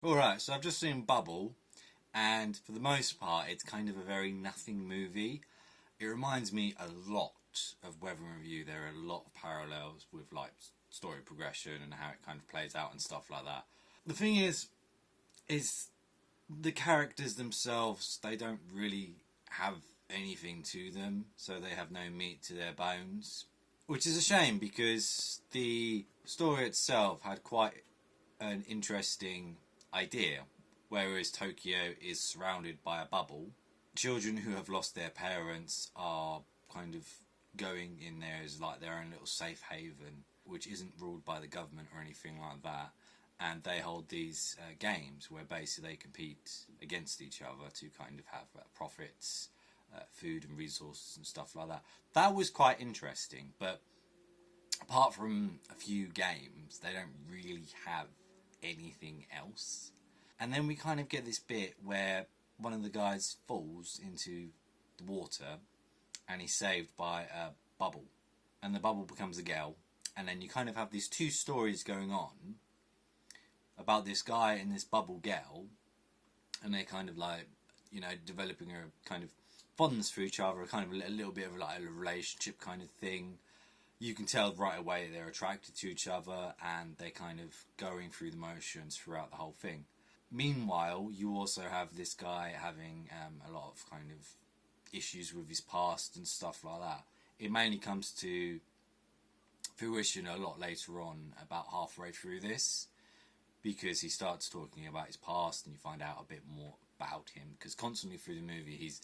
Alright, so I've just seen Bubble, and for the most part, it's kind of a very nothing movie. It reminds me a lot of Weather and Review. There are a lot of parallels with like story progression and how it kind of plays out and stuff like that. The thing is the characters themselves, they don't really have anything to them, so they have no meat to their bones. Which is a shame because the story itself had quite an interesting idea. Whereas Tokyo is surrounded by a bubble, children who have lost their parents are kind of going in there as like their own little safe haven, which isn't ruled by the government or anything like that. And they hold these games where basically they compete against each other to kind of have profits, food and resources and stuff like that. That was quite interesting, but apart from a few games, they don't really have anything else. And then we kind of get this bit where one of the guys falls into the water and he's saved by a bubble. And the bubble becomes a girl. And then you kind of have these two stories going on about this guy and this bubble girl. And they're kind of like, developing a kind of fondness for each other, kind of a little bit of like a relationship kind of thing. You can tell right away they're attracted to each other and they're kind of going through the motions throughout the whole thing. Meanwhile, you also have this guy having a lot of kind of issues with his past and stuff like that. It mainly comes to fruition a lot later on, about halfway through this, because he starts talking about his past and you find out a bit more about him. Because constantly through the movie, he's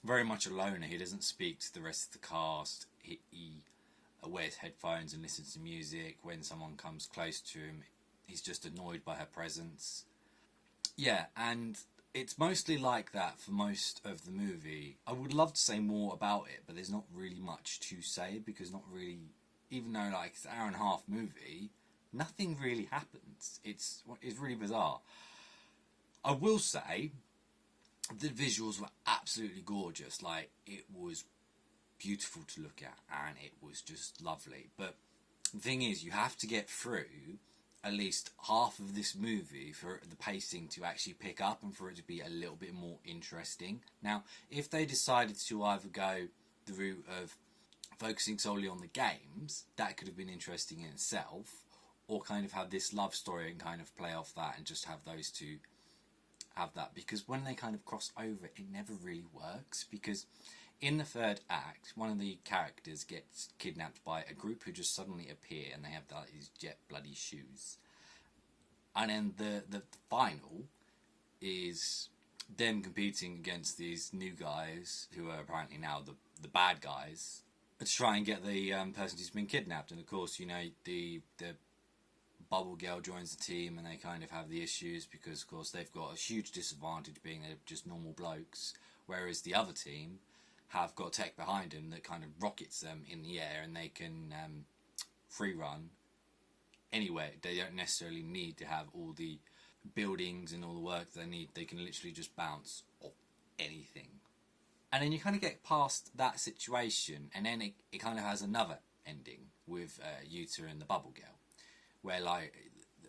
very much a loner. He doesn't speak to the rest of the cast. He wears headphones and listens to music. When someone comes close to him, he's just annoyed by her presence. Yeah, and it's mostly like that for most of the movie. I would love to say more about it, but there's not really much to say because not really, even though like it's an hour and a half movie, nothing really happens. It's really bizarre. I will say the visuals were absolutely gorgeous. Like, it was beautiful to look at and it was just lovely. But the thing is, you have to get through at least half of this movie for the pacing to actually pick up and for it to be a little bit more interesting. Now, if they decided to either go the route of focusing solely on the games, that could have been interesting in itself, or kind of have this love story and kind of play off that and just have those two have that. Because when they kind of cross over, it never really works, because in the third act, one of the characters gets kidnapped by a group who just suddenly appear and they have these jet bloody shoes. And then the final is them competing against these new guys who are apparently now the bad guys to try and get the person who's been kidnapped. And of course, the Bubble Girl joins the team and they kind of have the issues because, of course, they've got a huge disadvantage being they're just normal blokes, whereas the other team have got tech behind them that kind of rockets them in the air and they can free run anywhere. They don't necessarily need to have all the buildings and all the work they need. They can literally just bounce off anything. And then you kind of get past that situation and then it kind of has another ending with Yuta and the Bubble Girl, where like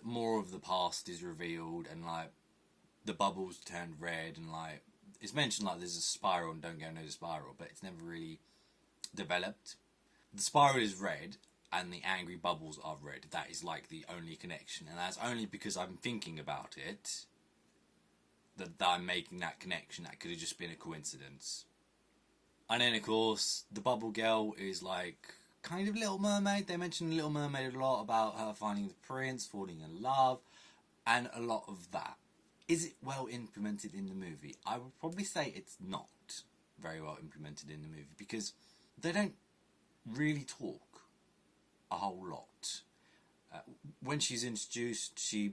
more of the past is revealed and like the bubbles turned red and like it's mentioned like there's a spiral and don't go near the spiral, but it's never really developed. The spiral is red and the angry bubbles are red. That is like the only connection, and that's only because I'm thinking about it that I'm making that connection. That could have just been a coincidence. And then of course the Bubble Girl is like kind of Little Mermaid. They mention Little Mermaid a lot about her finding the prince, falling in love, and a lot of that. Is it well implemented in the movie? I would probably say it's not very well implemented in the movie because they don't really talk a whole lot. When she's introduced, she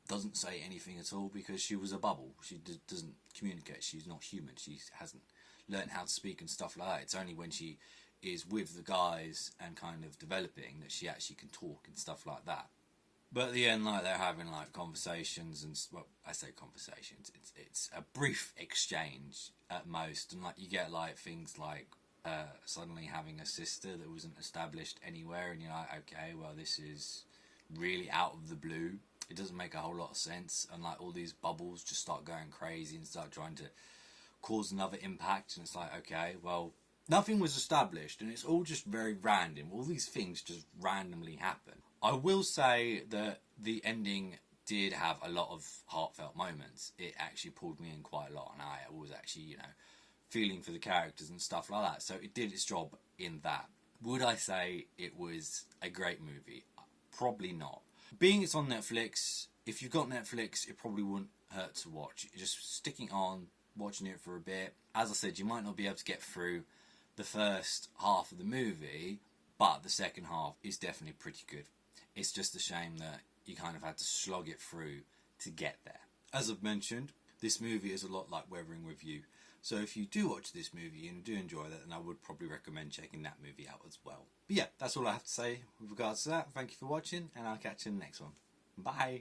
doesn't say anything at all because she was a bubble. She doesn't communicate. She's not human. She hasn't learned how to speak and stuff like that. It's only when she is with the guys and kind of developing that she actually can talk and stuff like that. But at the end, like, they're having like conversations and, well, I say conversations, it's a brief exchange at most, and like you get like things like suddenly having a sister that wasn't established anywhere, and you're like, okay, well, this is really out of the blue. it doesn't make a whole lot of sense, and like all these bubbles just start going crazy and start trying to cause another impact, and it's like, okay, well, nothing was established, and it's all just very random. All these things just randomly happen. I will say that the ending did have a lot of heartfelt moments. It actually pulled me in quite a lot, and I was actually, feeling for the characters and stuff like that. So it did its job in that. Would I say it was a great movie? Probably not. Being it's on Netflix, if you've got Netflix, it probably wouldn't hurt to watch. Just sticking on, watching it for a bit. As I said, you might not be able to get through the first half of the movie, but the second half is definitely pretty good. It's just a shame that you kind of had to slog it through to get there. As I've mentioned, this movie is a lot like Weathering with You. So if you do watch this movie and do enjoy that, then I would probably recommend checking that movie out as well. But yeah, that's all I have to say with regards to that. Thank you for watching, and I'll catch you in the next one. Bye!